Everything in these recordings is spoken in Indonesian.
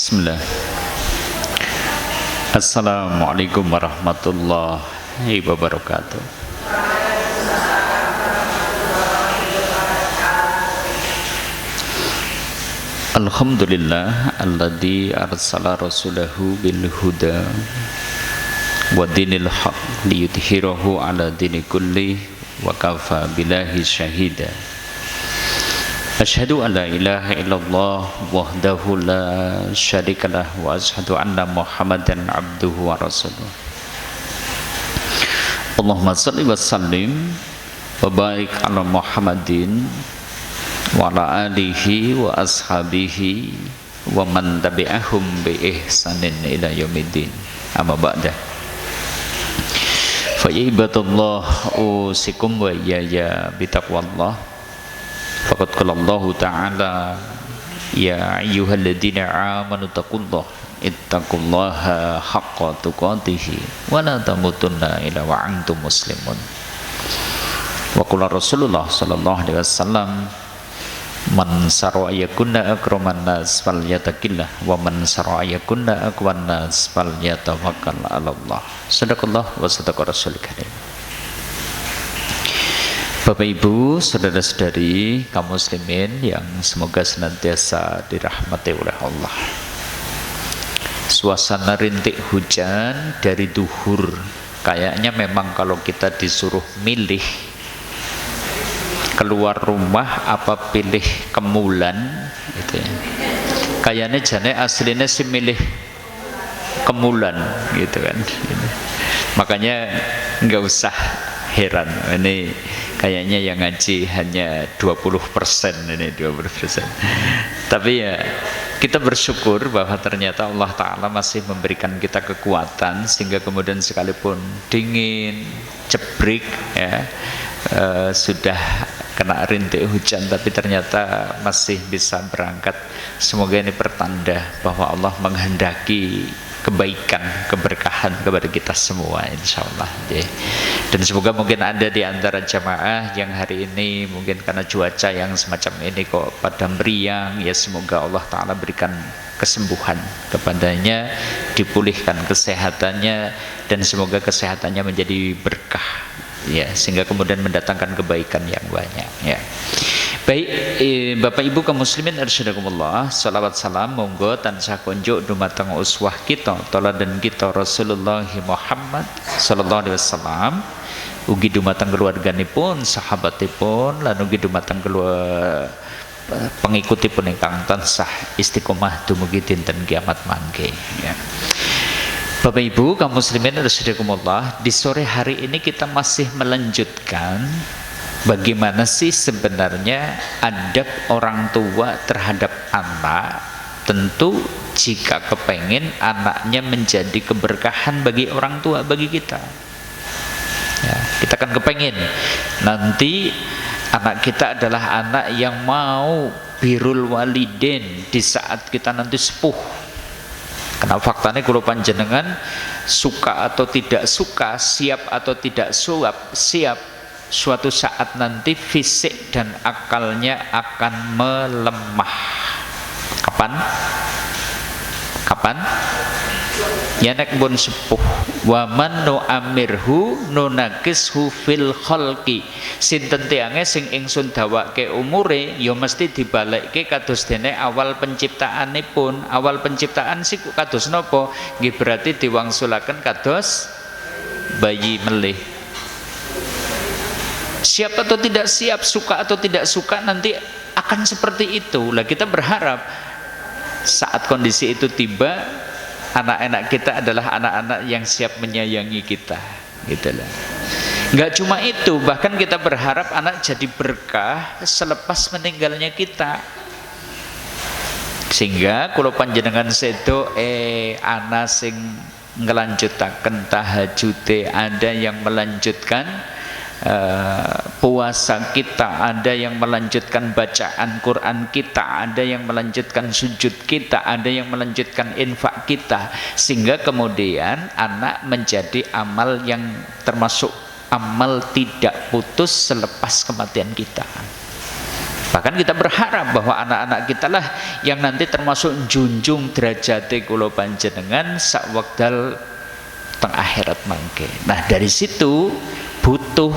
Bismillah. Assalamualaikum warahmatullahi wabarakatuh. Alhamdulillah alladzi arsala rasulahu bil huda wa dinil haq liyudhhirahu ala dini kulli wa kafa billahi syahida. Asyhadu an la ilaha illallah wahdahu la syarikalah wa asyhadu anna Muhammadan abduhu wa rasuluh. Allahumma shalli wa sallim wa barik ala Muhammadin wa ala alihi wa ashabihi wa man tabi'ahum bi ihsanin ila yaumiddin. Amma ba'da. Fa ya ibadallah usikum wa iyaya bitaqwallah. Faqad qala Allah Ta'ala ya ayyuhalladzina amanu taqullaha ittaqullaha haqqa tuqatih wa la tamutunna illa wa antum muslimun. Wa qala Rasulullah sallallahu alaihi wasallam man sara yakunna akraman nas falyattaqillah wa man sara yakunna aqwan nas falyatawakkal 'ala Allah. Sadaqallah wa sadaqa rasul karim. Bapak Ibu, saudara-saudari kaum muslimin yang semoga senantiasa dirahmati oleh Allah. Suasana rintik hujan dari duhur. Kayaknya memang kalau kita disuruh milih keluar rumah apa pilih kemulan gitu ya. Kayaknya jane aslinya sih milih kemulan gitu kan. Makanya nggak usah heran, ini kayaknya yang ngaji hanya 20% ini 20%. Tapi ya kita bersyukur bahwa ternyata Allah Ta'ala masih memberikan kita kekuatan sehingga kemudian sekalipun dingin, cebrik ya, sudah kena rintik hujan tapi ternyata masih bisa berangkat. Semoga ini pertanda bahwa Allah menghendaki kebaikan, keberkahan kepada kita semua insyaallah. Dan semoga mungkin ada di antara jamaah yang hari ini mungkin karena cuaca yang semacam ini kok pada meriang, ya semoga Allah Ta'ala berikan kesembuhan kepadanya, dipulihkan kesehatannya, dan semoga kesehatannya menjadi berkah ya, sehingga kemudian mendatangkan kebaikan yang banyak ya. Baik, Bapak Ibu kaum muslimin arsyadakumullah, salawat salam monggo tansah konjuk dumateng uswah kita, teladan kita Rasulullah Muhammad sallallahu alaihi wasallam, ugi dumateng keluarganipun, sahabatipun, lan ugi dumateng pengikutipun ingkang tansah istiqomah dumugi dinten kiamat mangke ya. Bapak Ibu kaum muslimin arsyadakumullah, di sore hari ini kita masih melanjutkan bagaimana sih sebenarnya adab orang tua terhadap anak. Tentu jika kepengin anaknya menjadi keberkahan bagi orang tua, bagi kita ya, kita kan kepengin nanti anak kita adalah anak yang mau birrul walidain di saat kita nanti sepuh. Karena faktanya kalau panjenengan suka atau tidak suka, siap atau tidak siap, suatu saat nanti fisik dan akalnya akan melemah. Kapan? Ya nek pun sepuh. Wa man nu'amirhu nunakishu fil khalqi. Sinten tiange sing ingsun dawake umure ya mesti dibalekke kados dene awal penciptaanipun. Awal penciptaan sih kados napa? Nggih berarti diwangsulaken kados bayi melih. Siap atau tidak siap, suka atau tidak suka, nanti akan seperti itu. Lah kita berharap saat kondisi itu tiba, anak-anak kita adalah anak-anak yang siap menyayangi kita gitu lah. Nggak cuma itu, bahkan kita berharap anak jadi berkah selepas meninggalnya kita. Sehingga kalau panjenengan sedo anak sing ngelanjutaken tahajude, ada yang melanjutkan puasa kita, ada yang melanjutkan bacaan Quran kita, ada yang melanjutkan sujud kita, ada yang melanjutkan infak kita, sehingga kemudian anak menjadi amal yang termasuk amal tidak putus selepas kematian kita. Bahkan kita berharap bahwa anak-anak kita lah yang nanti termasuk junjung derajate kula panjenengan sak wekdal teng akhirat mangke. Nah, dari situ butuh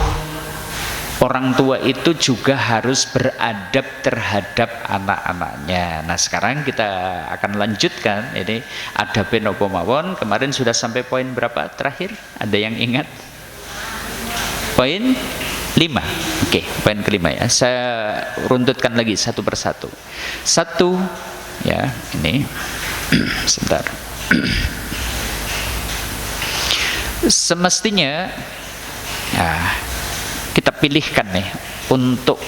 orang tua itu juga harus beradab terhadap anak-anaknya. Nah, sekarang kita akan lanjutkan ini adabe napa mawon. Kemarin sudah sampai poin berapa terakhir? Ada yang ingat? Poin 5. Oke, poin kelima ya. Saya runtutkan lagi satu persatu. Satu, ya, ini. Sebentar. Semestinya, nah, kita pilihkan nih untuk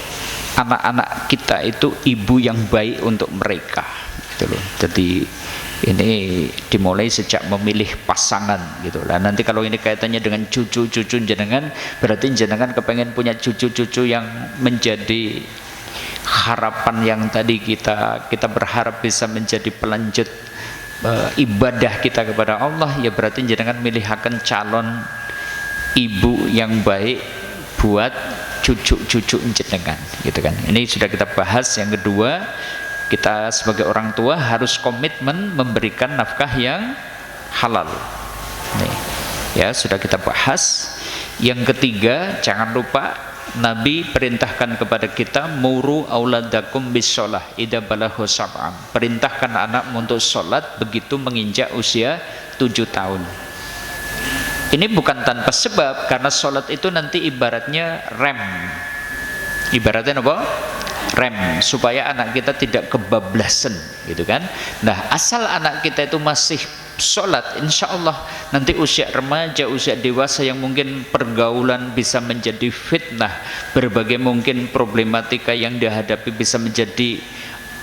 anak-anak kita itu ibu yang baik untuk mereka, gitu loh. Jadi ini dimulai sejak memilih pasangan gitu lah. Nanti kalau ini kaitannya dengan cucu-cucu jenengan, berarti jenengan kepengen punya cucu-cucu yang menjadi harapan yang tadi kita berharap bisa menjadi pelanjut ibadah kita kepada Allah. Ya berarti jenengan milihaken calon ibu yang baik buat cucu-cucu jenengan, gitu kan. Ini sudah kita bahas. Yang kedua, kita sebagai orang tua harus komitmen memberikan nafkah yang halal. Nih, ya sudah kita bahas. Yang ketiga, jangan lupa Nabi perintahkan kepada kita muru auladakum bisolah idza balagha sab'an. Perintahkan anak untuk sholat begitu menginjak usia 7 tahun. Ini bukan tanpa sebab, karena sholat itu nanti ibaratnya rem. Ibaratnya apa? Rem, supaya anak kita tidak kebablasan, gitu kan. Nah, asal anak kita itu masih sholat, insya Allah nanti usia remaja, usia dewasa yang mungkin pergaulan bisa menjadi fitnah, berbagai mungkin problematika yang dihadapi bisa menjadi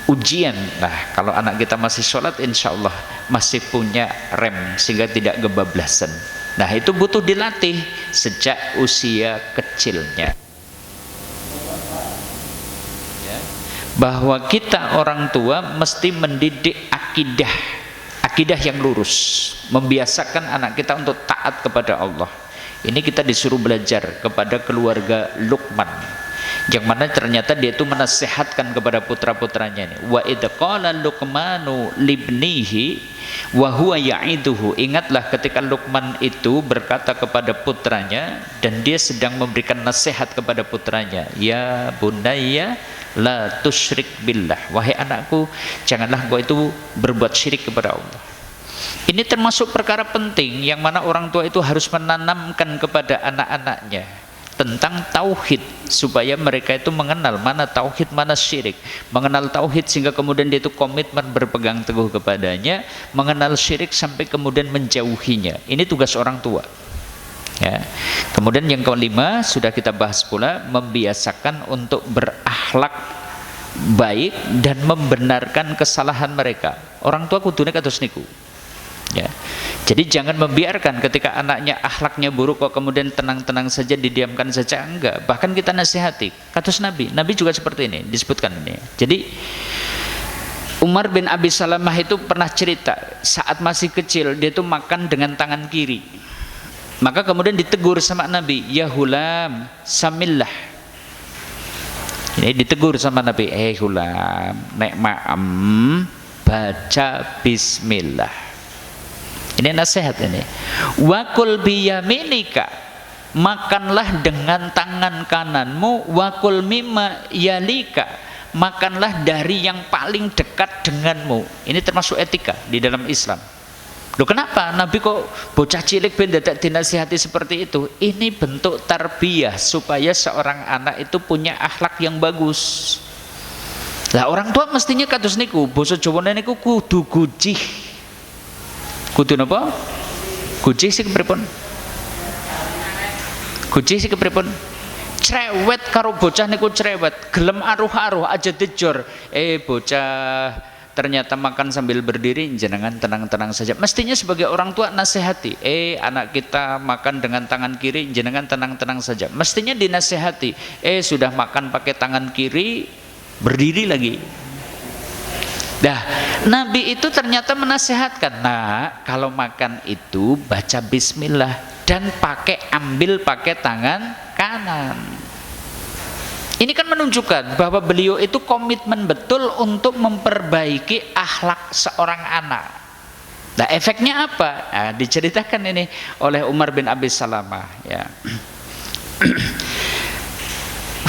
ujian. Nah, kalau anak kita masih sholat, insya Allah masih punya rem sehingga tidak kebablasan. Nah, itu butuh dilatih sejak usia kecilnya. Bahwa kita orang tua mesti mendidik akidah yang lurus, membiasakan anak kita untuk taat kepada Allah. Ini kita disuruh belajar kepada keluarga Luqman, yang mana ternyata dia itu menasihatkan kepada putra-putranya ini. Wa idz qala Luqmanu libnihi wa huwa ya'iduhu. Ingatlah ketika Luqman itu berkata kepada putranya dan dia sedang memberikan nasihat kepada putranya, ya bunayya la tusyrik billah, wahai anakku, janganlah engkau itu berbuat syirik kepada Allah. Ini termasuk perkara penting yang mana orang tua itu harus menanamkan kepada anak-anaknya tentang tauhid, supaya mereka itu mengenal mana tauhid, mana syirik. Mengenal tauhid sehingga kemudian dia itu komitmen berpegang teguh kepadanya, mengenal syirik sampai kemudian menjauhinya. Ini tugas orang tua. Ya. Kemudian yang kelima sudah kita bahas pula, membiasakan untuk berakhlak baik dan membenarkan kesalahan mereka. Orang tua kudune kados niku. Ya. Jadi jangan membiarkan ketika anaknya akhlaknya buruk kok kemudian tenang-tenang saja, didiamkan saja, enggak. Bahkan kita nasihati. Kados Nabi juga seperti ini disebutkan ini. Jadi Umar bin Abi Salamah itu pernah cerita saat masih kecil dia itu makan dengan tangan kiri. Maka kemudian ditegur sama Nabi, ya hulam samillah. Ini ditegur sama Nabi, hulam, nek ma'am baca bismillah. Ini nasihat ini. Wakul biyaminika, makanlah dengan tangan kananmu. Wakul mimma yalika, makanlah dari yang paling dekat denganmu. Ini termasuk etika di dalam Islam. Loh, kenapa Nabi kok bocah cilik ben dadak dinasihati seperti itu? Ini bentuk tarbiyah supaya seorang anak itu punya akhlak yang bagus. Lah orang tua mestinya kados niku, basa Jawane niku kudu gujih. Kudu napa? Gujih sing pripun? Gujih sing pripun? Cerewet karo bocah niku cerewet, gelem aruh-aruh aja dijor. Bocah ternyata makan sambil berdiri, jenengan tenang-tenang saja. Mestinya sebagai orang tua nasihati, anak kita makan dengan tangan kiri, jenengan tenang-tenang saja. Mestinya dinasihati, sudah makan pakai tangan kiri, berdiri lagi. Nah, Nabi itu ternyata menasihatkan, nah kalau makan itu baca bismillah dan ambil pakai tangan kanan. Ini kan menunjukkan bahwa beliau itu komitmen betul untuk memperbaiki akhlak seorang anak. Nah, efeknya apa? Nah, diceritakan ini oleh Umar bin Abi Salamah, ya.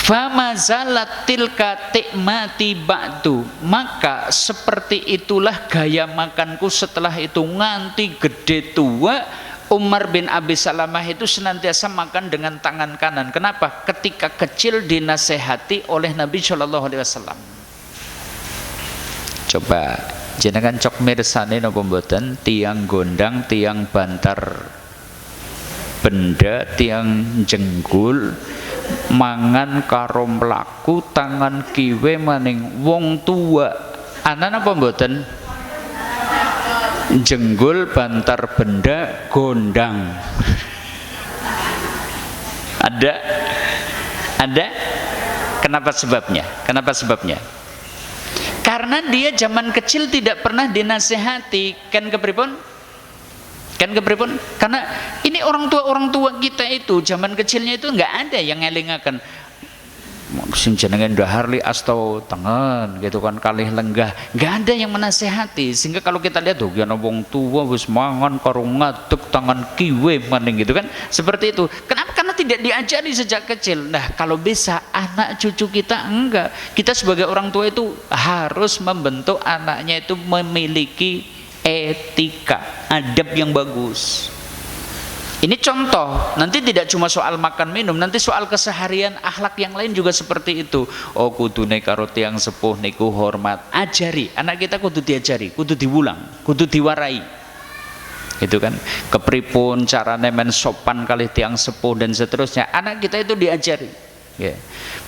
Fama zalat tilka tikmati ba'du, maka seperti itulah gaya makanku setelah itu nganti gede tua. Umar bin Abi Salamah itu senantiasa makan dengan tangan kanan. Kenapa? Ketika kecil dinasehati oleh Nabi Shallallahu Alaihi Wasallam. Coba jenengan cok mirsani napa mboten, tiang gondang, tiang bantar benda, tiang jenggul mangan karo mlaku tangan kiwe maning wong tua. Anak napa mboten? Jenggul, bantar benda, gondang. Ada? Kenapa sebabnya? Karena dia zaman kecil tidak pernah dinasehati. Kan kepripun? Karena ini orang tua kita itu zaman kecilnya itu nggak ada yang ngelingaken. Sing jenengan dahar li asto tangan gitu kan, kalih lenggah, nggak ada yang menasehati. Sehingga kalau kita lihat tuh yana wong tua wis mangan karo ngadeg tangan kiwe maning gitu kan, seperti itu. Kenapa? Karena tidak diajari sejak kecil. Nah, kalau bisa anak cucu kita enggak, kita sebagai orang tua itu harus membentuk anaknya itu memiliki etika, adab yang bagus. Ini contoh, nanti tidak cuma soal makan minum, nanti soal keseharian akhlak yang lain juga seperti itu. Oh, kudune karo tiyang sepuh niku hormat, ajari anak kita, kudu diajari, kudu diulang, kudu diwarai. Itu kan kepripun carane men sopan kali tiyang sepuh dan seterusnya, anak kita itu diajari. Ya.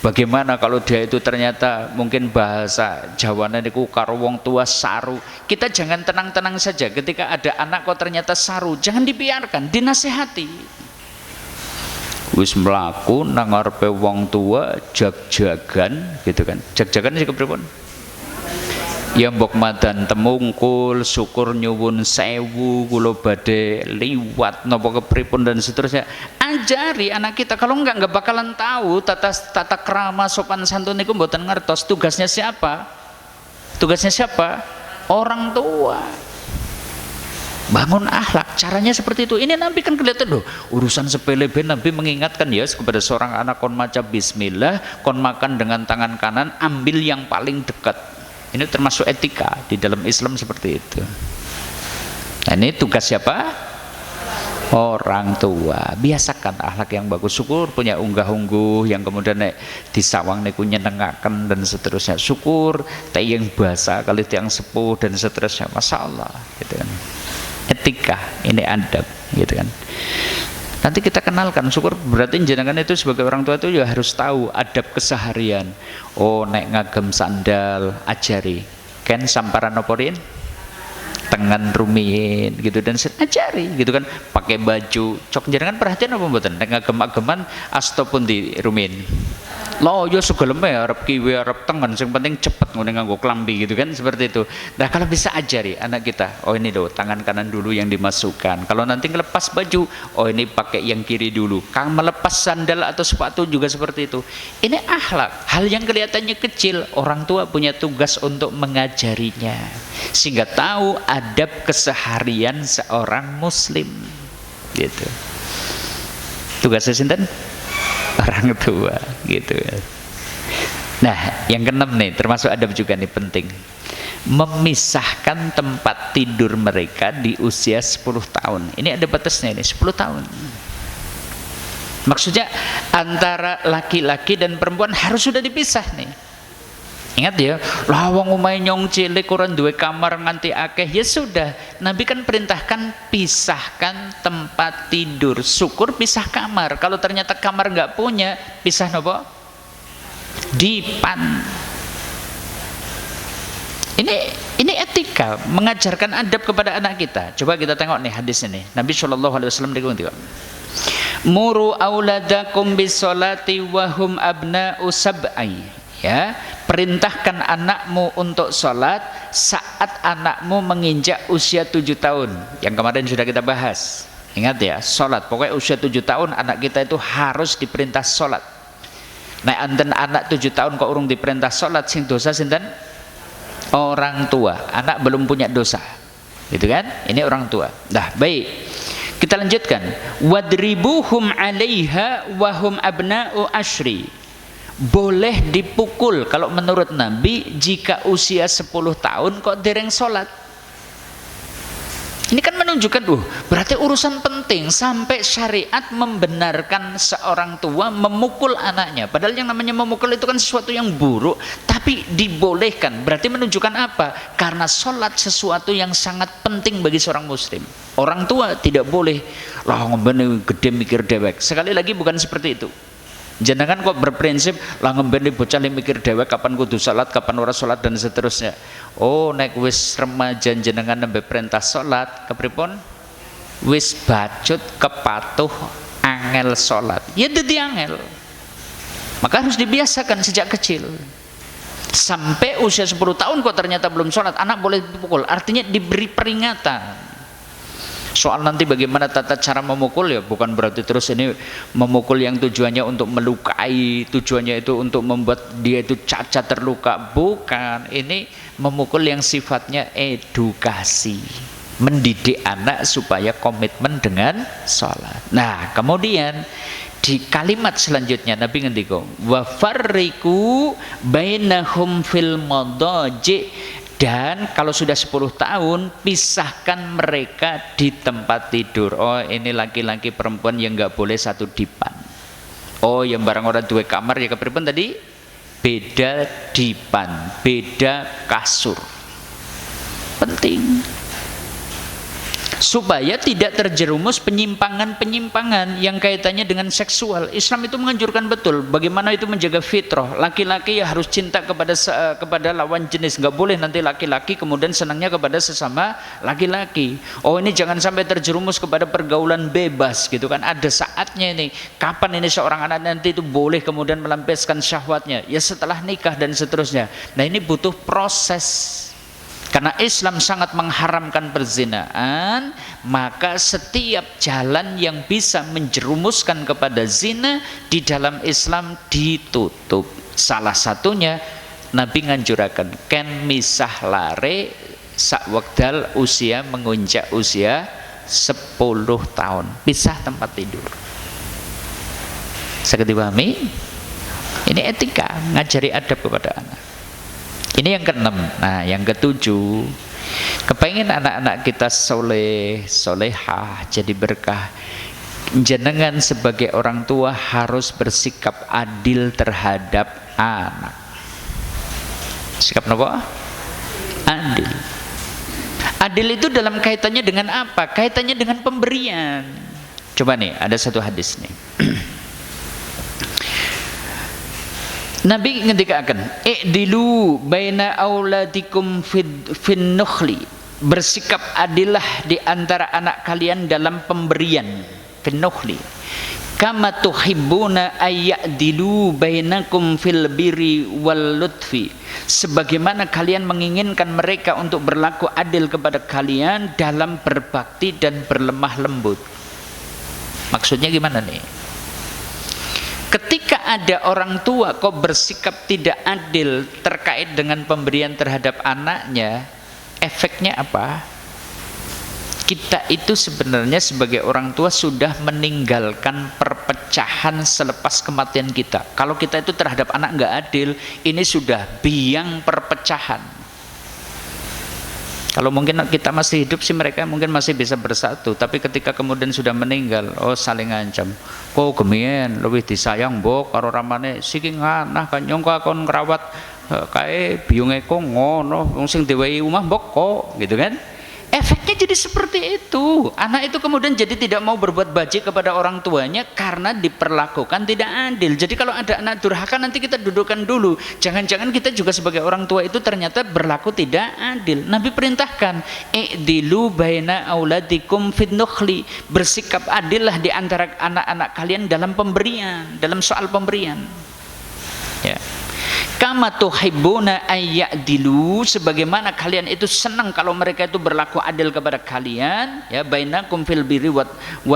Bagaimana kalau dia itu ternyata mungkin bahasa Jawane niku karo wong tua saru, kita jangan tenang-tenang saja ketika ada anak kok ternyata saru, jangan dibiarkan, dinasehati. Wis mlaku nang ngarepe wong tua jag-jagan gitu kan. Jag-jagan sing kepripun? Ya mbok madan temungkul, syukur nyuwun sewu, kula badhe liwat napa kepripun dan seterusnya. Ajari anak kita, kalau enggak bakalan tahu tata krama sopan santun niku mboten ngertos. Tugasnya siapa? Orang tua. Bangun akhlak, caranya seperti itu. Ini Nabi kan kelihatan loh, urusan sepele ben Nabi mengingatkan ya kepada seorang anak, kon maca bismillah, kon makan dengan tangan kanan, ambil yang paling dekat. Ini termasuk etika di dalam Islam seperti itu. Nah, ini tugas siapa? Orang tua. Biasakan akhlak yang bagus. Syukur punya unggah-ungguh yang kemudian nek disawang niku nyenengaken dan seterusnya. Syukur tayang basa kali tiang sepuh dan seterusnya. Masya Allah, gitu kan. Etika, ini adab, gitu kan. Nanti kita kenalkan, syukur berarti jenengan itu sebagai orang tua itu ya harus tahu adab keseharian. Oh, nek ngagem sandal ajari, ken samparan oporin tangan rumiyin gitu dan ajari gitu kan, pakai baju cok jenengan perhatian apa mboten nek ngagem-ageman asta pun di rumiyin. Lo yo segeleme arep kiwe arep tengen sing penting cepet ngene nganggo klambi gitu kan, seperti itu. Nah, kalau bisa ajari anak kita, oh ini loh tangan kanan dulu yang dimasukkan. Kalau nanti ngelepas baju, oh ini pakai yang kiri dulu. Kalau melepas sandal atau sepatu juga seperti itu. Ini akhlak, hal yang kelihatannya kecil, orang tua punya tugas untuk mengajarinya sehingga tahu adab keseharian seorang muslim. Gitu. Tugasnya sinten? Orang tua, gitu. Nah, yang keenam nih, termasuk adab juga nih penting, memisahkan tempat tidur mereka di usia 10 tahun. Ini ada batasnya ini, 10 tahun. Maksudnya antara laki-laki dan perempuan harus sudah dipisah nih. Ingat ya, lah wong omahe nyong cilik ora duwe kamar nganti akeh, ya sudah. Nabi kan perintahkan pisahkan tempat tidur. Syukur pisah kamar. Kalau ternyata kamar nggak punya, pisah nopo? Dipan. Ini etika, mengajarkan adab kepada anak kita. Coba kita tengok nih hadis ini. Nabi Shallallahu Alaihi Wasallam dikatakan, muru auladakum bisolati wahum abna'u sab'i. Ya, perintahkan anakmu untuk sholat saat anakmu menginjak usia 7 tahun. Yang kemarin sudah kita bahas. Ingat ya, sholat. Pokoknya usia 7 tahun anak kita itu harus diperintah sholat. Nek anten anak 7 tahun kok urung diperintah sholat, sing dosa sinten? Orang tua. Anak belum punya dosa, gitu kan? Ini orang tua. Nah, baik, kita lanjutkan. Wadribuhum 'alaiha wa hum abna'u ashri. Boleh dipukul kalau menurut Nabi jika usia 10 tahun kok dereng sholat. Ini kan menunjukkan, berarti urusan penting sampai syariat membenarkan seorang tua memukul anaknya. Padahal yang namanya memukul itu kan sesuatu yang buruk, tapi dibolehkan. Berarti menunjukkan apa? Karena sholat sesuatu yang sangat penting bagi seorang muslim. Orang tua tidak boleh lah ngembeni gede mikir dewek. Sekali lagi bukan seperti itu. Jenengan kok berprinsip lah ngembeni bocah mikir dewek kapan kudu salat, kapan ora salat dan seterusnya. Oh, nek wis remaja jenengan nembe perintah salat, kepripun? Wis bacut kepatuh angel salat. Ya dadi angel. Maka harus dibiasakan sejak kecil. Sampai usia 10 tahun kok ternyata belum salat, anak boleh dipukul. Artinya diberi peringatan. Soal nanti bagaimana tata cara memukul, ya bukan berarti terus ini memukul yang tujuannya untuk melukai, tujuannya itu untuk membuat dia itu cacat terluka. Bukan, ini memukul yang sifatnya edukasi, mendidik anak supaya komitmen dengan sholat. Nah, kemudian di kalimat selanjutnya Nabi ngendika wa farriqu bainahum fil madaji. Dan kalau sudah 10 tahun, pisahkan mereka di tempat tidur. Oh, ini laki-laki perempuan yang nggak boleh satu dipan. Oh, yang barang orang dua kamar ya kepripun tadi? Beda dipan, beda kasur. Penting. Supaya tidak terjerumus penyimpangan-penyimpangan yang kaitannya dengan seksual. Islam itu menganjurkan betul bagaimana itu menjaga fitrah. Laki-laki ya harus cinta kepada lawan jenis, nggak boleh nanti laki-laki kemudian senangnya kepada sesama laki-laki. Oh, ini jangan sampai terjerumus kepada pergaulan bebas gitu kan. Ada saatnya ini. Kapan ini seorang anak nanti itu boleh kemudian melampiaskan syahwatnya? Ya setelah nikah dan seterusnya. Nah, ini butuh proses. Karena Islam sangat mengharamkan perzinaan, maka setiap jalan yang bisa menjerumuskan kepada zina di dalam Islam ditutup. Salah satunya Nabi nganjurakan ken misah lare sakwekdal usia mengunjak usia 10 tahun, pisah tempat tidur. Saya dipahami? Ini etika, ngajari adab kepada anak. Ini yang ke-6. Nah, yang ke-7, kepengen anak-anak kita soleh, solehah, jadi berkah. Jenengan sebagai orang tua harus bersikap adil terhadap anak. Sikap apa? Adil. Adil itu dalam kaitannya dengan apa? Kaitannya dengan pemberian. Coba nih, ada satu hadis nih. Nabi ngendikaken i'dilu baina auladikum fin nukhli, bersikap adillah di antara anak kalian dalam pemberian, fin nukhli, kama tuhibbuna ayyadilu bainakum fil birri wal lutfi, sebagaimana kalian menginginkan mereka untuk berlaku adil kepada kalian dalam berbakti dan berlemah lembut. Maksudnya gimana nih? Ketika ada orang tua kok bersikap tidak adil terkait dengan pemberian terhadap anaknya, efeknya apa? Kita itu sebenarnya sebagai orang tua sudah meninggalkan perpecahan selepas kematian kita. Kalau kita itu terhadap anak nggak adil, ini sudah biang perpecahan. Kalau mungkin kita masih hidup sih mereka mungkin masih bisa bersatu, tapi ketika kemudian sudah meninggal, oh saling ngancam. Kok gemien lebih disayang mbok karo ramane siki nganah kan nyong kon ngrawat kae biyunge kok ngono wong sing diwehi omah mbok kok gitu kan. Efeknya jadi seperti itu. Anak itu kemudian jadi tidak mau berbuat baik kepada orang tuanya karena diperlakukan tidak adil. Jadi kalau ada anak durhaka nanti kita dudukkan dulu. Jangan-jangan kita juga sebagai orang tua itu ternyata berlaku tidak adil. Nabi perintahkan, i'dilu baina auladikum fin nukhli, bersikap adillah di antara anak-anak kalian dalam pemberian, dalam soal pemberian. Ya. kama tuhibbuna ayyadilu, sebagaimana kalian itu senang kalau mereka itu berlaku adil kepada kalian, ya, bainakum fil birri wal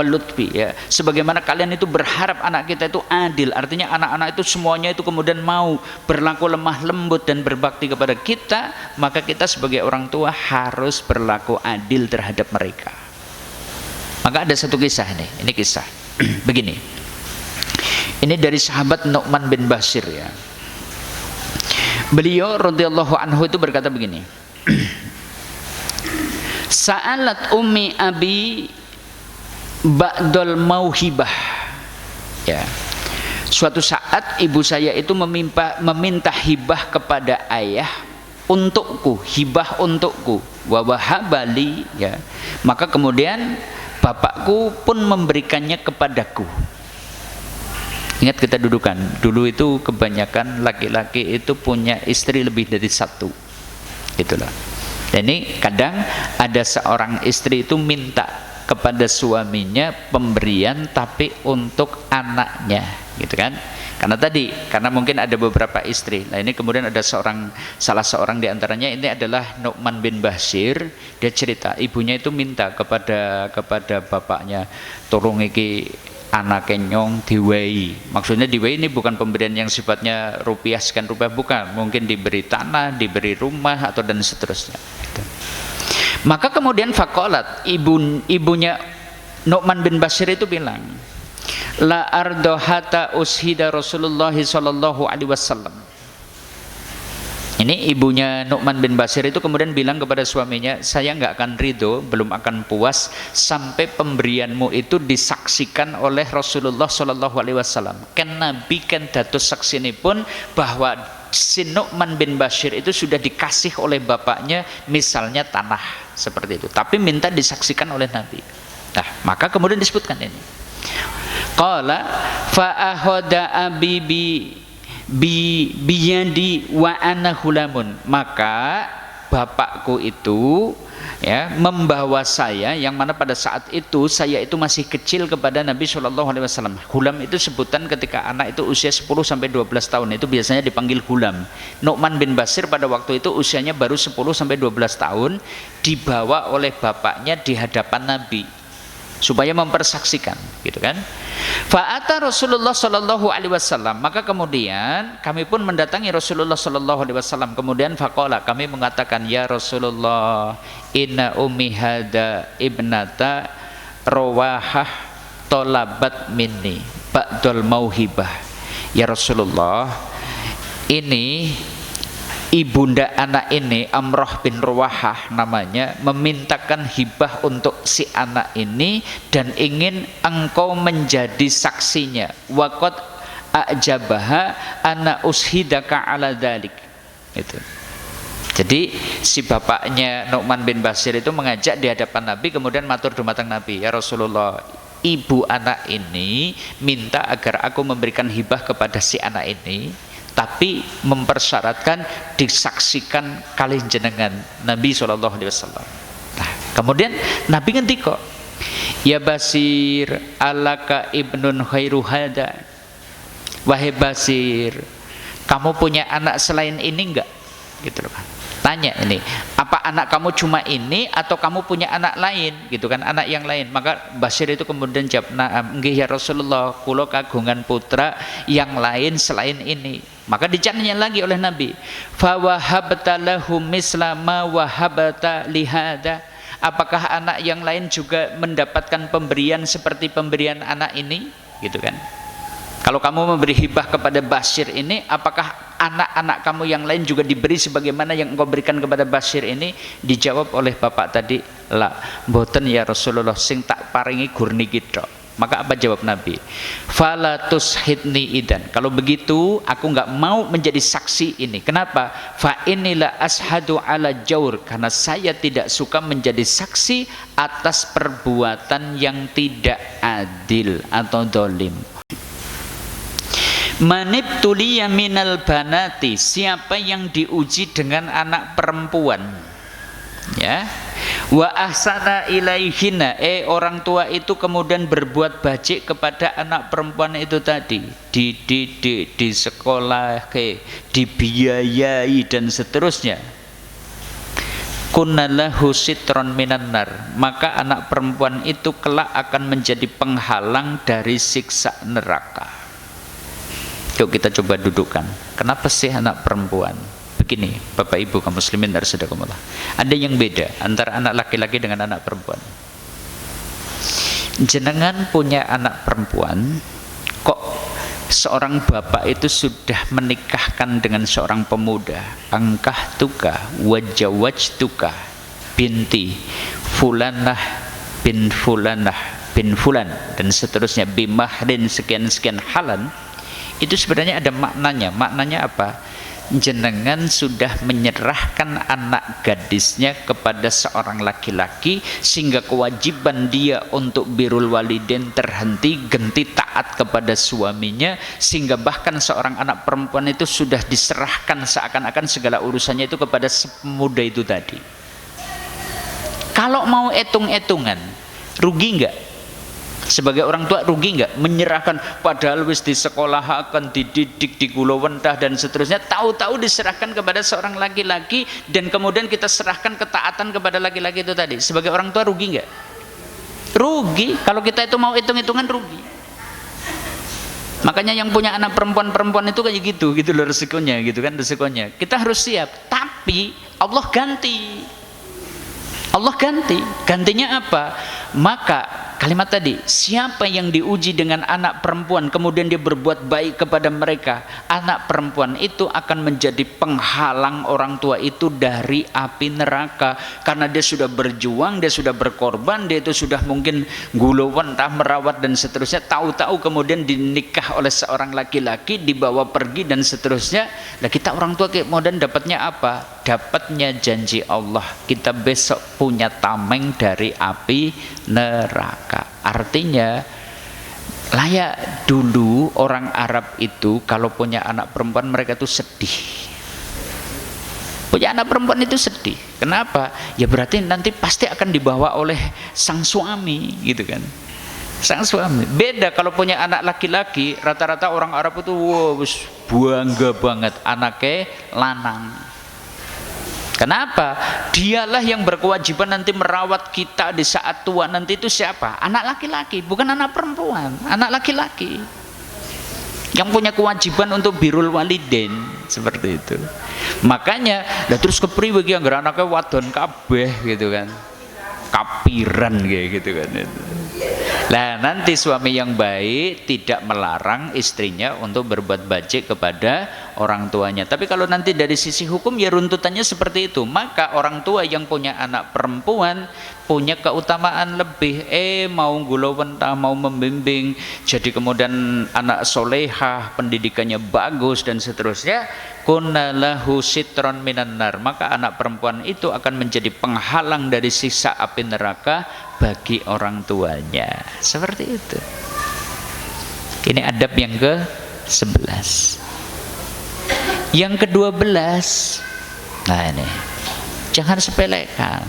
lutfi, ya, sebagaimana kalian itu berharap anak kita itu adil, artinya anak-anak itu semuanya itu kemudian mau berlaku lemah lembut dan berbakti kepada kita, maka kita sebagai orang tua harus berlaku adil terhadap mereka. Maka ada satu kisah nih, ini kisah begini, ini dari sahabat Nu'man bin Bashir, ya. Beliau radhiyallahu anhu itu berkata begini, sa'alat ummi abi ba'dal mauhibah, ya, suatu saat ibu saya itu meminta hibah kepada ayah untukku, hibah untukku, wa wahabali, ya, maka kemudian bapakku pun memberikannya kepadaku. Ingat kita dudukan, dulu itu kebanyakan laki-laki itu punya istri lebih dari satu, itulah. Dan ini kadang ada seorang istri itu minta kepada suaminya pemberian tapi untuk anaknya, gitu kan? Karena mungkin ada beberapa istri. Nah ini kemudian ada salah seorang diantaranya ini adalah Nu'man bin Bashir. Dia cerita ibunya itu minta kepada bapaknya, tolong iki anak kenyong diwehi. Maksudnya diwehi ini bukan pemberian yang sifatnya rupiah sekian rupiah, bukan, mungkin diberi tanah, diberi rumah atau dan seterusnya, gitu. Maka kemudian faqalat, ibunya Nu'man bin Bashir itu bilang, la ardo hatta ushida Rasulullah sallallahu alaihi wasallam. Ini ibunya Nu'man bin Bashir itu kemudian bilang kepada suaminya, saya nggak akan ridho, belum akan puas sampai pemberianmu itu disaksikan oleh Rasulullah sallallahu alaihi wasallam. Ken Nabi ken dados saksine pun bahwa si Nu'man bin Bashir itu sudah dikasih oleh bapaknya misalnya tanah seperti itu, tapi minta disaksikan oleh Nabi. Nah, maka kemudian disebutkan ini. Qala fa ahoda abi biyadi wa ana hulamun, maka bapakku itu, ya, membawa saya, yang mana pada saat itu saya itu masih kecil, kepada Nabi Shallallahu Alaihi Wasallam. Hulam itu sebutan ketika anak itu usia 10 sampai 12 tahun, itu biasanya dipanggil hulam. Nu'man bin Bashir pada waktu itu usianya baru 10 sampai 12 tahun, dibawa oleh bapaknya di hadapan Nabi supaya mempersaksikan, gitu kan? Fa'ata Rasulullah sallallahu alaihi wasallam, maka kemudian kami pun mendatangi Rasulullah sallallahu alaihi wasallam. Kemudian faqala, kami mengatakan, ya Rasulullah, inna ummi hada ibnata Rawahah tolabat minni ba'dal mauhibah. Ya Rasulullah, ini ibunda anak ini, Amrah bin Rawahah namanya, memintakan hibah untuk si anak ini dan ingin engkau menjadi saksinya. Waqad ajabaha ana ushidaka ala dzalik. Itu. Jadi si bapaknya Nu'man bin Bashir itu mengajak di hadapan Nabi, kemudian matur dumateng Nabi, ya Rasulullah, ibu anak ini minta agar aku memberikan hibah kepada si anak ini, tapi mempersyaratkan disaksikan kali jenengan Nabi SAW. Nah, kemudian Nabi ngendika, ya Basir alaka ibnun khairu hada, wahai Basir, kamu punya anak selain ini enggak? Gitu loh kan. Tanya ini, apa anak kamu cuma ini atau kamu punya anak lain, gitu kan, anak yang lain? Maka Bashir itu kemudian jawab, na'am, nggih ya Rasulullah, kula kagungan putra yang lain selain ini. Maka ditanya lagi oleh Nabi, fa wahabta lahum misla ma wahabta lihada, apakah anak yang lain juga mendapatkan pemberian seperti pemberian anak ini, gitu kan? Kalau kamu memberi hibah kepada Bashir ini, apakah anak-anak kamu yang lain juga diberi sebagaimana yang engkau berikan kepada Bashir ini? Dijawab oleh bapak tadi, la, mboten ya Rasulullah, sing tak paringi gurni kita. Maka apa jawab Nabi? Fala tushidni idan. Kalau begitu aku nggak mau menjadi saksi ini. Kenapa? Fa inilah ashadu ala jaur, karena saya tidak suka menjadi saksi atas perbuatan yang tidak adil atau dolim. Manibtuliya minal banati, siapa yang diuji dengan anak perempuan, ya, Wa ahsana ilaihina, orang tua itu kemudian berbuat baik kepada anak perempuan itu tadi, dididik, di sekolah, dibiayai dan seterusnya. Kunnalahu sitron minan nar, maka anak perempuan itu kelak akan menjadi penghalang dari siksa neraka. Yuk kita coba dudukkan, kenapa sih anak perempuan? Begini, Bapak Ibu kaum muslimin harusadakumullah, ada yang beda antara anak laki-laki dengan anak perempuan. Jenengan punya anak perempuan, kok seorang bapak itu sudah menikahkan dengan seorang pemuda, angkah tuka wajawaj tuka binti fulanah bin fulanah bin fulan dan seterusnya bimahrin sekian-sekian halan. Itu sebenarnya ada maknanya. Maknanya apa? Jenengan sudah menyerahkan anak gadisnya kepada seorang laki-laki sehingga kewajiban dia untuk birrul walidain terhenti, genti taat kepada suaminya, sehingga bahkan seorang anak perempuan itu sudah diserahkan seakan-akan segala urusannya itu kepada pemuda itu tadi. Kalau mau etung-etungan, rugi enggak? Sebagai orang tua rugi enggak menyerahkan, padahal wis di sekolah akan dididik, digulawentah dan seterusnya, tahu-tahu diserahkan kepada seorang laki-laki dan kemudian kita serahkan ketaatan kepada laki-laki itu tadi. Sebagai orang tua rugi enggak? Rugi. Kalau kita itu mau hitung-hitungan rugi. Makanya yang punya anak perempuan itu kayak gitu loh resikonya, gitu kan resikonya. Kita harus siap, tapi Allah ganti. Allah ganti. Gantinya apa? Maka kalimat tadi, siapa yang diuji dengan anak perempuan kemudian dia berbuat baik kepada mereka, anak perempuan itu akan menjadi penghalang orang tua itu dari api neraka, karena dia sudah berjuang, dia sudah berkorban, dia itu sudah mungkin gulawentah, merawat dan seterusnya, tahu-tahu kemudian dinikah oleh seorang laki-laki, dibawa pergi dan seterusnya. Nah kita orang tua kemudian dapatnya apa? Dapatnya janji Allah, kita besok punya tameng dari api neraka. Artinya layak dulu orang Arab itu kalau punya anak perempuan mereka itu sedih. Punya anak perempuan itu sedih. Kenapa? Ya berarti nanti pasti akan dibawa oleh sang suami, gitu kan. Sang suami. Beda kalau punya anak laki-laki, rata-rata orang Arab itu bangga banget anaknya lanang. Kenapa? Dialah yang berkewajiban nanti merawat kita di saat tua nanti. Itu siapa? Anak laki-laki, bukan anak perempuan. Anak laki-laki yang punya kewajiban untuk birrul walidain, seperti itu. Makanya lah terus kepriwe iki anggere anake wadon kabeh gitu kan. Kapiran kayak gitu kan itu. Nah nanti suami yang baik tidak melarang istrinya untuk berbuat baik kepada orang tuanya. Tapi kalau nanti dari sisi hukum ya runtutannya seperti itu. Maka orang tua yang punya anak perempuan punya keutamaan lebih. Mau gulawentah, mau membimbing, jadi kemudian anak solehah, pendidikannya bagus dan seterusnya. Kunnalahu sitron minan nar, maka anak perempuan itu akan menjadi penghalang dari siksa api neraka bagi orang tuanya. Seperti itu. Ini adab yang ke-11. Yang ke-12, nah ini jangan sepelekan.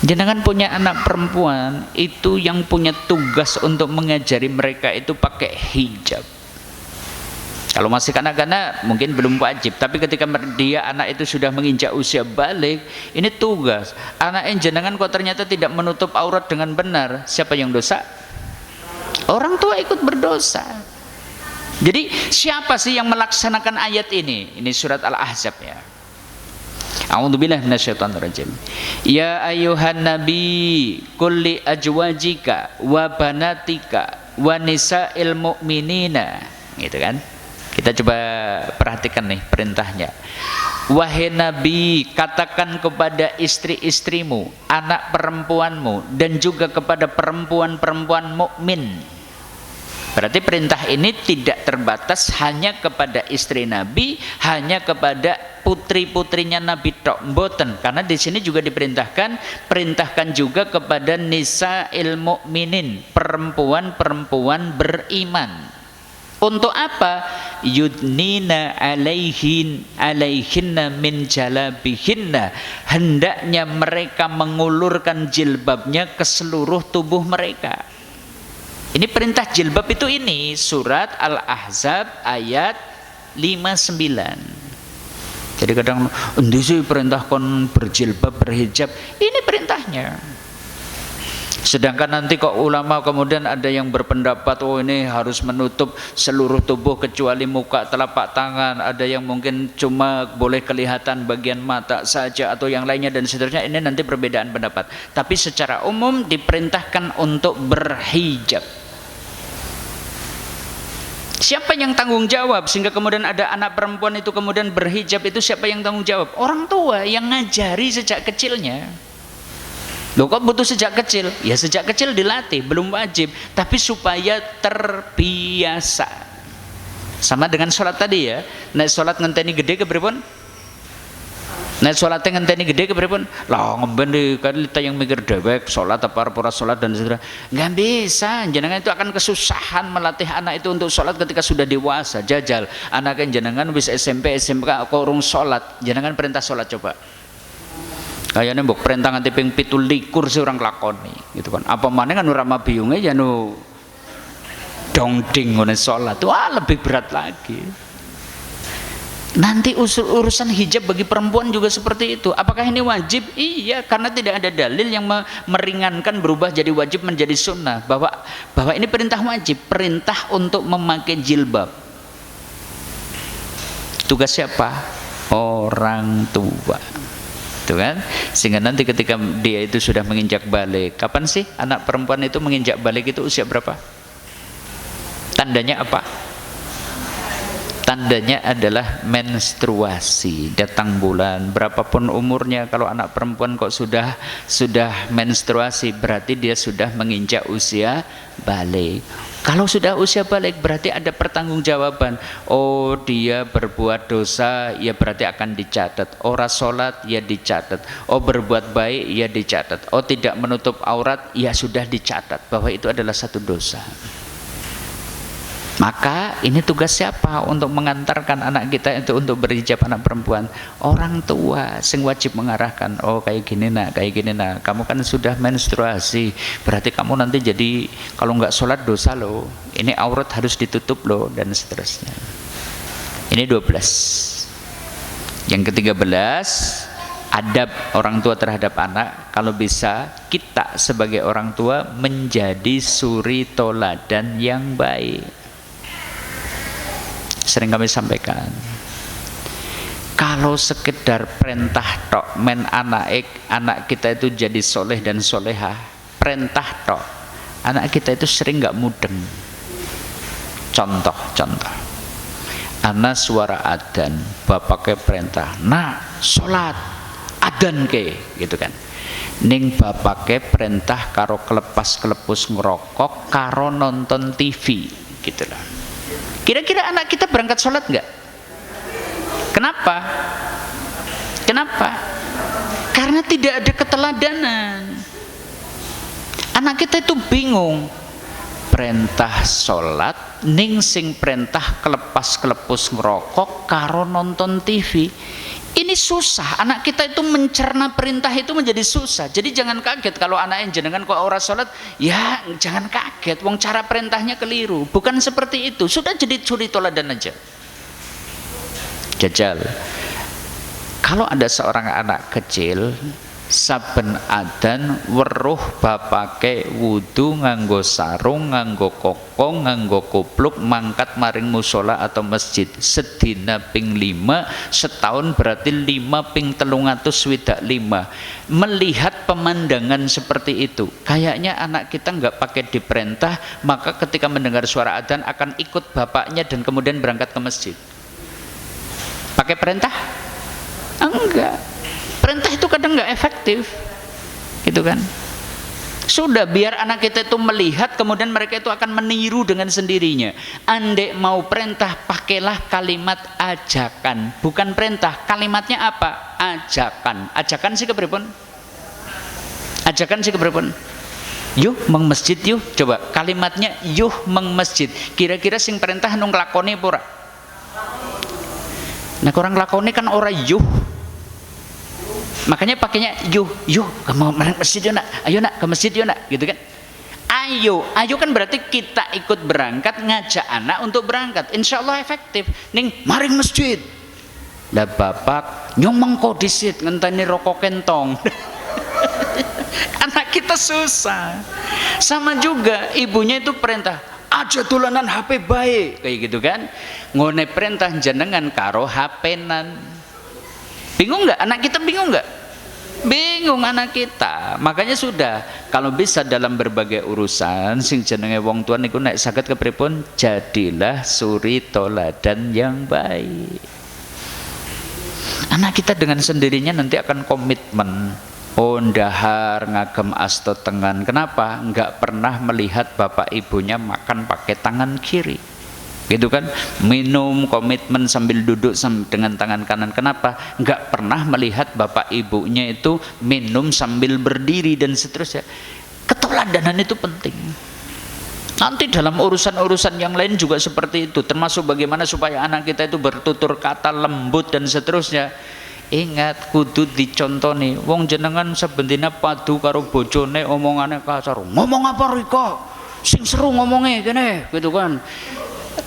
Jenengan punya anak perempuan itu yang punya tugas untuk mengajari mereka itu pakai hijab. Kalau masih kanak-kanak mungkin belum wajib, tapi ketika dia anak itu sudah menginjak usia balik, ini tugas. Anak jenengan kok ternyata tidak menutup aurat dengan benar, siapa yang dosa? Orang tua ikut berdosa. Jadi siapa sih yang melaksanakan ayat ini? Ini surat Al-Ahzab ya. A'udzubillahi minasyaitonirrajim. Ya ayyuhan nabi kulli ajwajika wa banatika wa nisa'il mu'minina, gitu kan? Kita coba perhatikan nih perintahnya. Wahai Nabi, katakan kepada istri-istrimu, anak perempuanmu, dan juga kepada perempuan-perempuan mukmin. Berarti perintah ini tidak terbatas hanya kepada istri Nabi, hanya kepada putri-putrinya Nabi tok, mboten. Karena di sini juga perintahkan juga kepada nisa'il mu'minin, perempuan-perempuan beriman. Untuk apa? Yudnina alaihinna min jalabihinna. Hendaknya mereka mengulurkan jilbabnya ke seluruh tubuh mereka. Ini perintah jilbab itu ini surat Al-Ahzab ayat 59. Jadi kadang endi sih perintah kon berjilbab berhijab? Ini perintahnya. Sedangkan nanti kok ulama kemudian ada yang berpendapat oh ini harus menutup seluruh tubuh kecuali muka, telapak tangan, ada yang mungkin cuma boleh kelihatan bagian mata saja atau yang lainnya dan seterusnya. Ini nanti perbedaan pendapat. Tapi secara umum diperintahkan untuk berhijab. Siapa yang tanggung jawab sehingga kemudian ada anak perempuan itu kemudian berhijab, itu siapa yang tanggung jawab? Orang tua yang ngajari sejak kecilnya. Loh kok butuh sejak kecil? Ya sejak kecil dilatih, belum wajib, tapi supaya terbiasa. Sama dengan sholat tadi ya. Nek sholat ngenteni gede keberipun? Nek sholatnya ngenteni gede keberipun? Lah ngemben di kan kita yang mikir dewek sholat apa ora sholat dan seterusnya. Nggak bisa. Jenengan itu akan kesusahan melatih anak itu untuk sholat ketika sudah dewasa. Jajal anaknya jenengan wis SMP SMK kok urung sholat, jenengan perintah sholat coba. Kayaknya mbok perintah nganti ping 17 sih orang lakoni gitu kan. Apa maneh kan ora mabiyunge ya nu dongding ngene salat. Wah, lebih berat lagi. Nanti urusan hijab bagi perempuan juga seperti itu. Apakah ini wajib? Iya, karena tidak ada dalil yang meringankan berubah jadi wajib menjadi sunnah. Bahwa ini perintah wajib, perintah untuk memakai jilbab. Tugas siapa? Orang tua. Itu kan, sehingga nanti ketika dia itu sudah menginjak balik, kapan sih anak perempuan itu menginjak balik itu usia berapa? Tandanya apa? Tandanya adalah menstruasi, datang bulan, berapapun umurnya. Kalau anak perempuan kok sudah menstruasi, berarti dia sudah menginjak usia balik. Kalau sudah usia balik berarti ada pertanggungjawaban. Oh dia berbuat dosa, ya berarti akan dicatat. Ora sholat, ya dicatat. Oh berbuat baik, ya dicatat. Oh tidak menutup aurat, ya sudah dicatat bahwa itu adalah satu dosa. Maka ini tugas siapa untuk mengantarkan anak kita itu untuk berhijab anak perempuan? Orang tua sing wajib mengarahkan. Oh kayak gini nak, kayak gini nak. Kamu kan sudah menstruasi, berarti kamu nanti jadi kalau nggak sholat dosa loh. Ini aurat harus ditutup loh dan seterusnya. Ini 12. Yang ke-13, adab orang tua terhadap anak. Kalau bisa kita sebagai orang tua menjadi suri toladan yang baik. Sering kami sampaikan, kalau sekedar perintah tok men anak kita itu jadi soleh dan solehah, perintah tok, anak kita itu sering nggak mudeng. Contoh anak suara adzan, bapaknya perintah nak sholat adzan ke gitu kan, ning bapaknya perintah karo kelepas-kelepus ngerokok karo nonton TV gitu lah. Kira-kira anak kita berangkat sholat enggak? Kenapa? Karena tidak ada keteladanan. Anak kita itu bingung. Perintah sholat, ning sing perintah kelepas-kelepus ngerokok karo nonton TV. Ini susah, anak kita itu mencerna perintah itu menjadi susah. Jadi jangan kaget kalau anaknya jenengan kok ora sholat, ya jangan kaget, wong cara perintahnya keliru. Bukan seperti itu, sudah jadi suri toladan aja. Jajal, kalau ada seorang anak kecil saben adzan weruh bapake wudu nganggo sarung, nganggo kokong, nganggo kupluk, mangkat maring musola atau masjid sedina ping 5, setahun berarti 5 ping 365. Melihat pemandangan seperti itu, kayaknya anak kita nggak pakai diperintah, maka ketika mendengar suara adzan akan ikut bapaknya dan kemudian berangkat ke masjid. Pakai perintah? Enggak. Perintah itu kadang nggak efektif, gitu kan? Sudah biar anak kita itu melihat, kemudian mereka itu akan meniru dengan sendirinya. Andai mau perintah, pakailah kalimat ajakan, bukan perintah. Kalimatnya apa? Ajakan. Ajakan sih keberipun? Ajakan sih keberipun? Yuh meng masjid yuh, coba kalimatnya yuh meng masjid, kira-kira sing perintah nung nglakoni apa ora? Nah orang nglakoni kan ora yuh, makanya pakainya yuh, mau masjid yuk nak, ayo nak ke masjid yuk nak, gitu kan. Ayo kan berarti kita ikut berangkat, ngajak anak untuk berangkat, insya Allah efektif. Ning maring masjid lah bapak nyomong kodisit ngenteni rokok kentong. Anak kita susah. Sama juga ibunya itu perintah aja tulanan HP baik, kayak gitu kan. Ngone perintah jenengan karo HP-nan. Bingung nggak anak kita, bingung nggak? Bingung anak kita. Makanya sudah, kalau bisa dalam berbagai urusan sing jenenge wong tua niku nek saged kepripun, jadilah suri toladan yang baik. Anak kita dengan sendirinya nanti akan komitmen. Oh ndahar ngagem asto tengan. Kenapa? Enggak pernah melihat bapak ibunya makan pakai tangan kiri, gitu kan. Minum komitmen sambil duduk dengan tangan kanan. Kenapa? Enggak pernah melihat bapak ibunya itu minum sambil berdiri dan seterusnya. Keteladanan itu penting. Nanti dalam urusan-urusan yang lain juga seperti itu, termasuk bagaimana supaya anak kita itu bertutur kata lembut dan seterusnya. Ingat kudu dicontoni. Wong jenengan sebentina padu karo bojone omongane kasar. Ngomong apa Riko? Sing seru ngomongnya kene, gitu kan.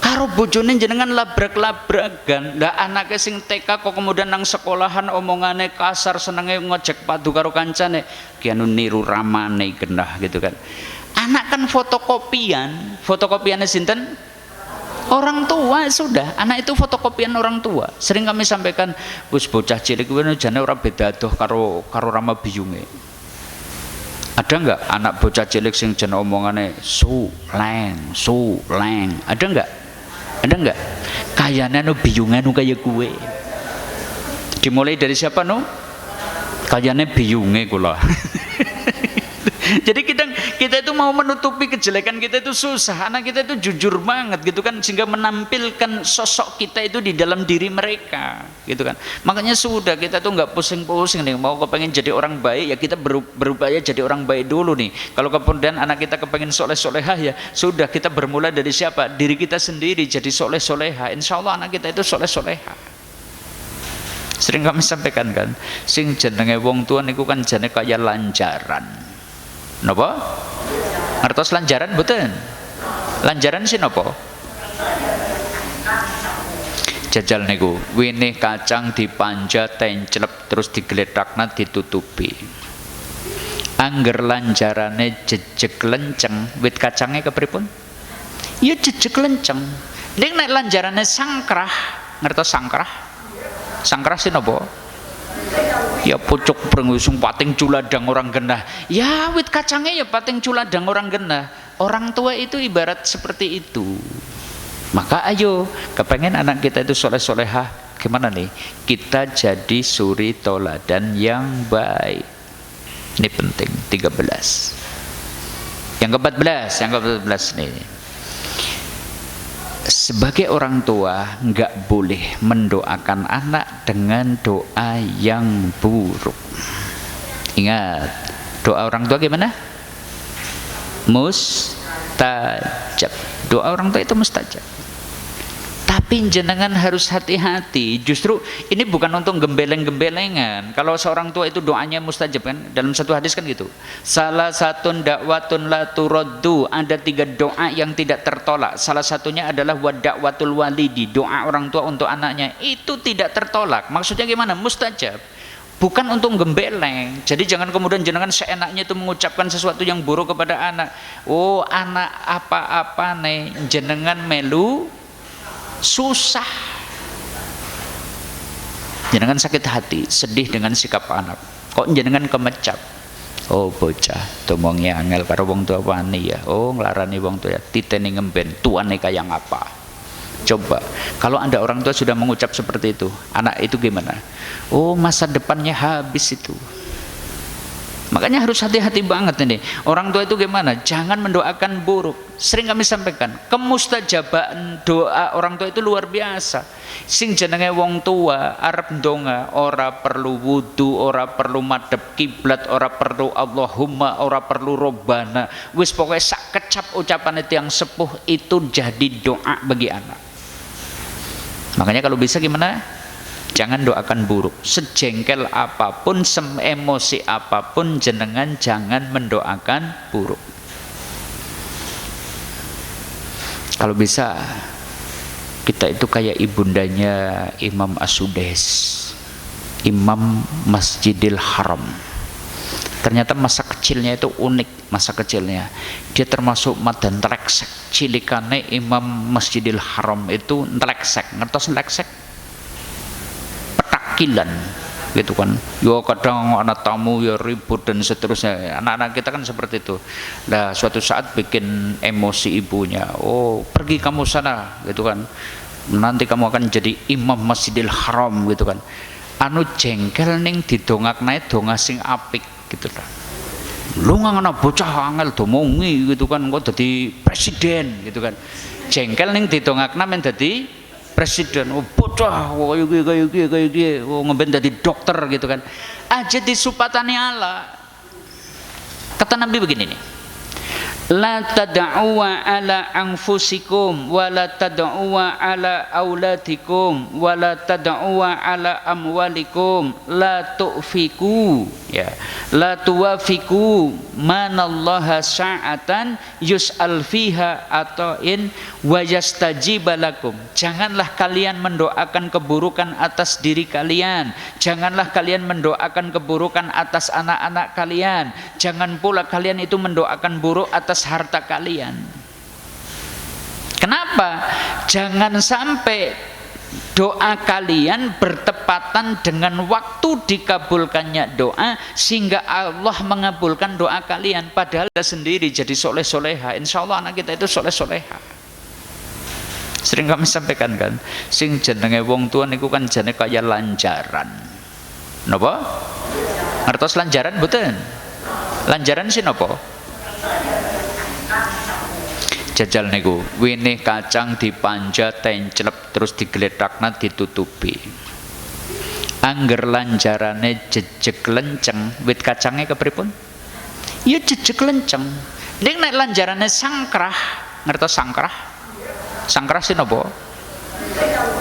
Karo bojone jenengan labrak-labrakan. Lah anake sing TK kok kemudian nang sekolahan omongane kasar, senenge ngojek padu karo kancane. Ki anu niru ramane genah, gitu kan. Anak kan fotokopiannya sinten? Orang tua. Sudah, anak itu fotokopian orang tua. Sering kami sampaikan, wis bocah cilik kuwi jane ora beda adoh karo rama biyunge. Ada enggak anak bocah cilik sing jen omongane leng? Ada enggak? Ada enggak? Kayane no biyunge no kaya kuwe. Dimulai dari siapa no? Kayane biyunge kula. Jadi kita itu mau menutupi kejelekan kita itu susah. Anak kita itu jujur banget, gitu kan, sehingga menampilkan sosok kita itu di dalam diri mereka, gitu kan. Makanya sudah, kita tuh nggak pusing-pusing nih mau kepengen jadi orang baik, ya kita berupaya jadi orang baik dulu nih. Kalau kemudian anak kita kepengen soleh-solehah, ya sudah, kita bermula dari siapa? Diri kita sendiri jadi soleh-solehah. Insya Allah anak kita itu soleh-solehah. Sering kami sampaikan kan, sing jenenge wong tua niku kan jane kaya lanjaran. Napa? Ngertos lanjaran mboten? Lanjaran sih napa? Jajal niku, winih kacang dipanja tenclep terus digletakna ditutupi. Angger lanjarane jejeg lenceng, wit kacangnya kepripun? Ya jejeg lenceng. Ning nek lanjarane sangkrah, ngertos sangkrah? Sangkrah sih napa? Ya pucuk brengusung pating culadang orang genah. Ya wit kacangnya ya pating culadang orang genah. Orang tua itu ibarat seperti itu. Maka ayo, kepengen anak kita itu soleh-solehah, gimana nih? Kita jadi suri toladan yang baik. Ini penting. 13. Yang ke-14 nih. Sebagai orang tua nggak boleh mendoakan anak dengan doa yang buruk. Ingat, doa orang tua gimana? Mustajab. Doa orang tua itu mustajab. Tapi jenengan harus hati-hati. Justru ini bukan untuk gembeleng-gembelengan. Kalau seorang tua itu doanya mustajab kan, dalam satu hadis kan gitu. Salah satu dakwatun la turaddu, ada 3 doa yang tidak tertolak. Salah satunya adalah wadakwatul walidi, doa orang tua untuk anaknya itu tidak tertolak. Maksudnya gimana? Mustajab. Bukan untuk gembeleng. Jadi jangan kemudian jenengan seenaknya itu mengucapkan sesuatu yang buruk kepada anak. Oh anak apa-apa nih jenengan melu susah, jenengan sakit hati, sedih dengan sikap anak. Kok jenengan kemecap? Oh bocah, tomongnya angel karo wong tua wani ya. Oh nglarani wong tua ya, titene ngemben, tuane kaya ngapa? Coba, kalau Anda orang tua sudah mengucap seperti itu, anak itu gimana? Oh masa depannya habis itu. Makanya harus hati-hati banget ini. Orang tua itu gimana? Jangan mendoakan buruk. Sering kami sampaikan, kemustajabaan doa orang tua itu luar biasa. Sing jenenge wong tua arep ndonga ora perlu wudu, ora perlu madhep kiblat, ora perlu Allahumma, ora perlu Robbana. Wis pokoknya sak kecap ucapan itu yang sepuh itu jadi doa bagi anak. Makanya kalau bisa gimana? Jangan doakan buruk. Sejengkel apapun, seemosi apapun, jenengan jangan mendoakan buruk. Kalau bisa kita itu kayak ibundanya Imam As-Sudais, Imam Masjidil Haram. Ternyata masa kecilnya itu unik, masa kecilnya. Dia termasuk madan teleksek. Cilikane Imam Masjidil Haram itu teleksek. Ngertos teleksek? Petakilan gitu kan. Ya kadang anak tamu ya ribut dan seterusnya. Anak-anak kita kan seperti itu. Nah, suatu saat bikin emosi ibunya. Oh, pergi kamu sana gitu kan. Nanti kamu akan jadi Imam Masjidil Haram gitu kan. Anu jengkel ning didongaknae donga sing apik gitu kan. Lu ngana bocah angel domongi gitu kan, kok dadi presiden gitu kan. Jengkel ning didongakna men dadi presiden. Oh bocah kaya iki oh ngemben dadi dokter gitu kan. Aja disupatani Allah. Kata Nabi begini nih. La tad'u ala anfusikum wa la tad'u ala auladikum wa la tad'u ala amwalikum la tu'fiku ya la tuwafiku manallaha sa'atan yus'al fiha ata'in wa yastajibalakum. Janganlah kalian mendoakan keburukan atas diri kalian, janganlah kalian mendoakan keburukan atas anak-anak kalian, jangan pula kalian itu mendoakan buruk atas harta kalian. Kenapa? Jangan sampai doa kalian bertepatan dengan waktu dikabulkannya doa sehingga Allah mengabulkan doa kalian, padahal kita sendiri jadi soleh soleha. Insya Allah anak kita itu soleh soleha. Sering kami sampaikan kan, sing jenenge wong tua niku kan jenenge kaya lanjaran. Napa? Ngertos lanjaran mboten? Lanjaran sih napa? Jajal niku winih kacang dipanja tenclep terus digletakna ditutupi. Angger lanjarane jejeg lenceng, wit kacangnya kepripun? Ya jejeg lenceng. Ning nek lanjarane sangkrah, ngertos sangkrah? Sangkrah sih napa?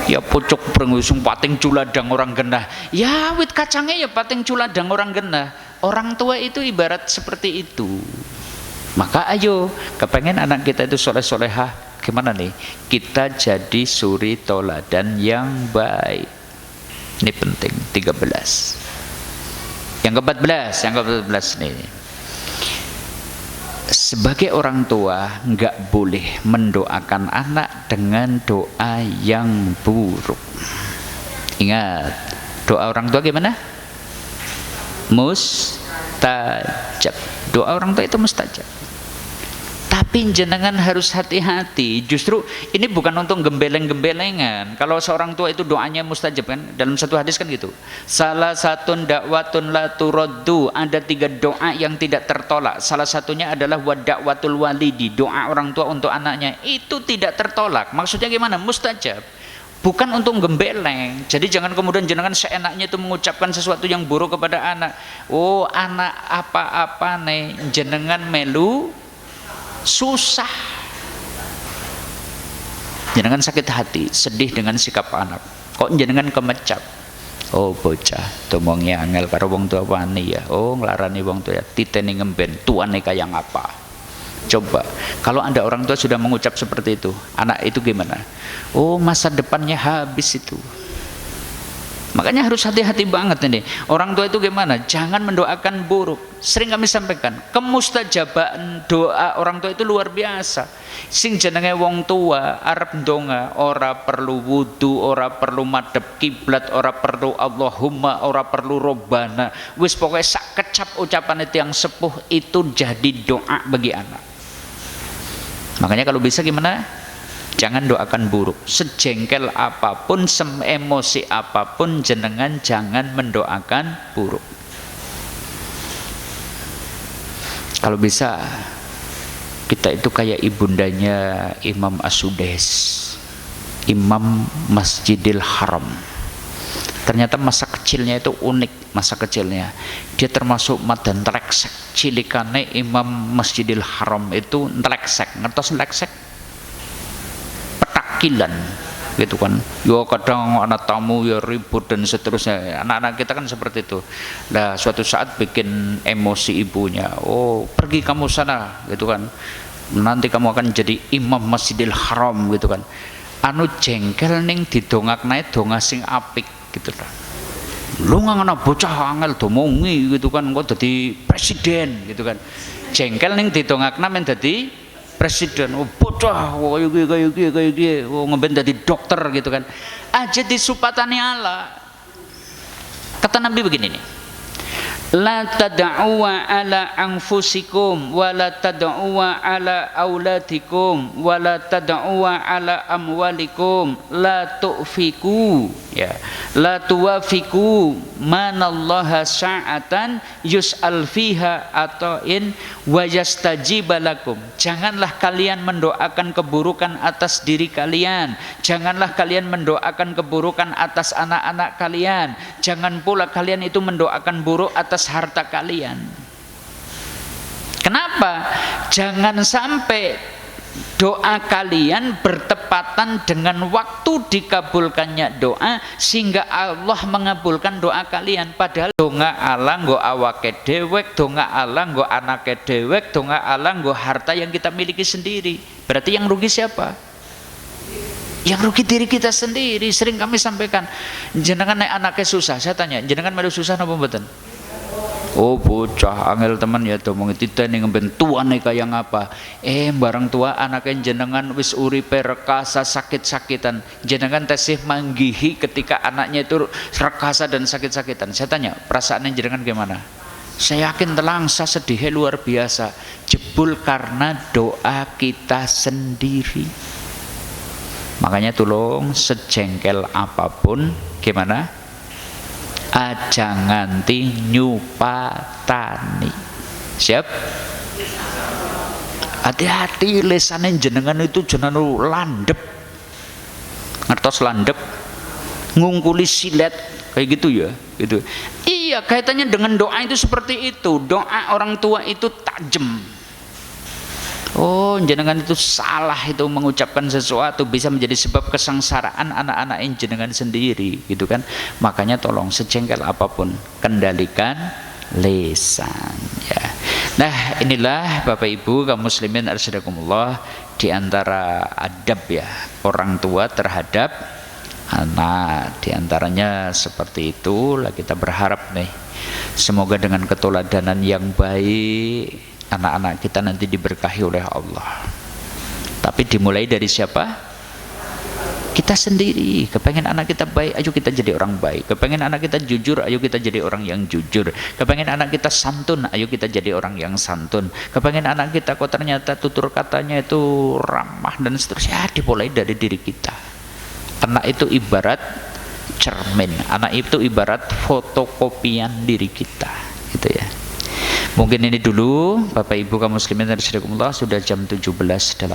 Ya pucuk brengusung pating culadang orang genah. Ya wit kacangnya ya pating culadang orang genah. Orang tua itu ibarat seperti itu. Maka ayo, kepengen anak kita itu soleh-solehah, gimana nih? Kita jadi suri toladan yang baik. Ini penting, 13. Yang ke-14 nih. Sebagai orang tua, nggak boleh mendoakan anak dengan doa yang buruk. Ingat, doa orang tua gimana? Mustajab. Doa orang tua itu mustajab. Tapi jenengan harus hati-hati. Justru ini bukan untuk gembeleng-gembelengan. Kalau seorang tua itu doanya mustajab kan, dalam satu hadis kan gitu. Salah satu dakwatun la turaddu, ada 3 doa yang tidak tertolak. Salah satunya adalah wadakwatul walidi, doa orang tua untuk anaknya itu tidak tertolak. Maksudnya gimana? Mustajab. Bukan untuk gembeleng. Jadi jangan kemudian jenengan seenaknya itu mengucapkan sesuatu yang buruk kepada anak. Oh anak apa-apa nih jenengan melu susah. Jenengan sakit hati, sedih dengan sikap anak. Kok jenengan kemecap? Oh bocah, tomongnya angel karo wong tua wani ya. Oh nglarani wong tua ya, titeni ngemben, tuane kaya ngapa? Coba, kalau Anda orang tua sudah mengucap seperti itu, anak itu gimana? Oh masa depannya habis itu. Makanya harus hati-hati banget ini. Orang tua itu gimana? Jangan mendoakan buruk. Sering kami sampaikan, kemustajabaan doa orang tua itu luar biasa. Sing jenenge wong tua arep ndonga ora perlu wudu, ora perlu madhep kiblat, ora perlu Allahumma, ora perlu Robbana. Wis pokoknya sak kecap ucapan itu yang sepuh itu jadi doa bagi anak. Makanya kalau bisa gimana? Jangan doakan buruk. Sejengkel apapun, seemosi apapun, jenengan jangan mendoakan buruk. Kalau bisa kita itu kayak ibundanya Imam As-Sudais, Imam Masjidil Haram. Ternyata masa kecilnya itu unik, masa kecilnya dia termasuk madan teleksek cilikane Imam Masjidil Haram itu teleksek, ngertos teleksek petakilan gitu kan. Yo kadang anak tamu ya ribut dan seterusnya, anak-anak kita kan seperti itu. Nah suatu saat bikin emosi ibunya, oh pergi kamu sana gitu kan, nanti kamu akan jadi Imam Masjidil Haram gitu kan. Anu jengkel ning didongakne donga sing apik gitu lah. Lu ngana bocah angel domongi gitu kan, kok dadi presiden gitu kan. Jengkel ning didongakna men dadi presiden. Oh bocah kayak gini oh ngeben dadi dokter gitu kan. Aja disupatani Allah. Kata Nabi begini nih, la tad'u ala anfusikum wa la tad'u ala auladikum wa la tad'u ala amwalikum la tu'fiku ya la tuwafiku manallaha sa'atan yus'al fiha atain wa yastajibalakum. Janganlah kalian mendoakan keburukan atas diri kalian, janganlah kalian mendoakan keburukan atas anak-anak kalian, jangan pula kalian itu mendoakan buruk atas harta kalian. Kenapa? Jangan sampai doa kalian bertepatan dengan waktu dikabulkannya doa sehingga Allah mengabulkan doa kalian. Padahal donga Allah nggo awake dewek, donga Allah nggo anake dewek, donga Allah nggo harta yang kita miliki sendiri. Berarti yang rugi siapa? Yang rugi diri kita sendiri. Sering kami sampaikan, jenengan naik anaknya susah. Saya tanya, jenengan melu susah napa mboten? Oh bocah angel teman ya domong tita ning ngben tuane kaya ngapa. Barang tua anaknya jenengan wis uripe rekasa sakit-sakitan. Jenengan tesih manggihi ketika anaknya itu rekasa dan sakit-sakitan. Saya tanya, perasaannya jenengan gimana? Saya yakin telangsa sedihnya luar biasa. Jebul karena doa kita sendiri. Makanya tolong sejengkel apapun gimana? Aja nganti nyupatani. Siap? Hati-hati lesane jenengan itu jenengan landep. Ngertos landep? Ngungkuli silet kayak gitu ya, gitu. Iya, kaitannya dengan doa itu seperti itu. Doa orang tua itu tajam. Oh, jenengan itu salah itu mengucapkan sesuatu bisa menjadi sebab kesengsaraan anak-anak jenengan sendiri, gitu kan? Makanya tolong sejengkel apapun kendalikan lisan, ya. Nah, inilah Bapak Ibu kaum muslimin arsyadakumullah di antara adab ya orang tua terhadap anak, di antaranya seperti itu. Lah kita berharap nih, semoga dengan keteladanan yang baik anak-anak kita nanti diberkahi oleh Allah. Tapi dimulai dari siapa? Kita sendiri. Kepengen anak kita baik, ayo kita jadi orang baik. Kepengen anak kita jujur, ayo kita jadi orang yang jujur. Kepengen anak kita santun, ayo kita jadi orang yang santun. Kepengen anak kita kok ternyata tutur katanya itu ramah dan seterusnya, dimulai dari diri kita. Anak itu ibarat cermin, anak itu ibarat fotokopian diri kita, gitu ya. Mungkin ini dulu Bapak Ibu kaum muslimin rahimakumullah, sudah jam 17.18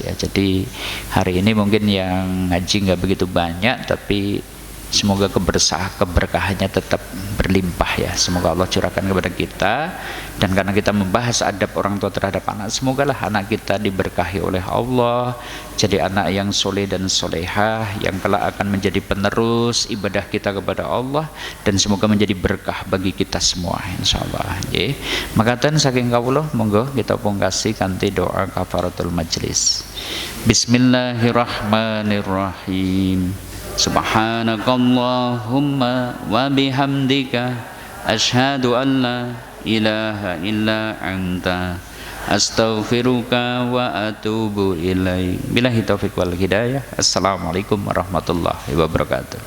ya. Jadi hari ini mungkin yang ngaji nggak begitu banyak, tapi semoga keberkahannya tetap berlimpah ya. Semoga Allah curahkan kepada kita. Dan karena kita membahas adab orang tua terhadap anak, semogalah anak kita diberkahi oleh Allah, jadi anak yang soleh dan solehah, yang kelak akan menjadi penerus ibadah kita kepada Allah, dan semoga menjadi berkah bagi kita semua insyaallah. Nggih. Makaten saking kawula monggo kita pungkasi kanthi doa kafaratul majlis. Bismillahirrahmanirrahim. Subhanakallahumma wa bihamdika asyhadu an la ilaha illa anta astaghfiruka wa atubu ilaik. Billahi taufiq wal hidayah. Assalamualaikum warahmatullahi wabarakatuh.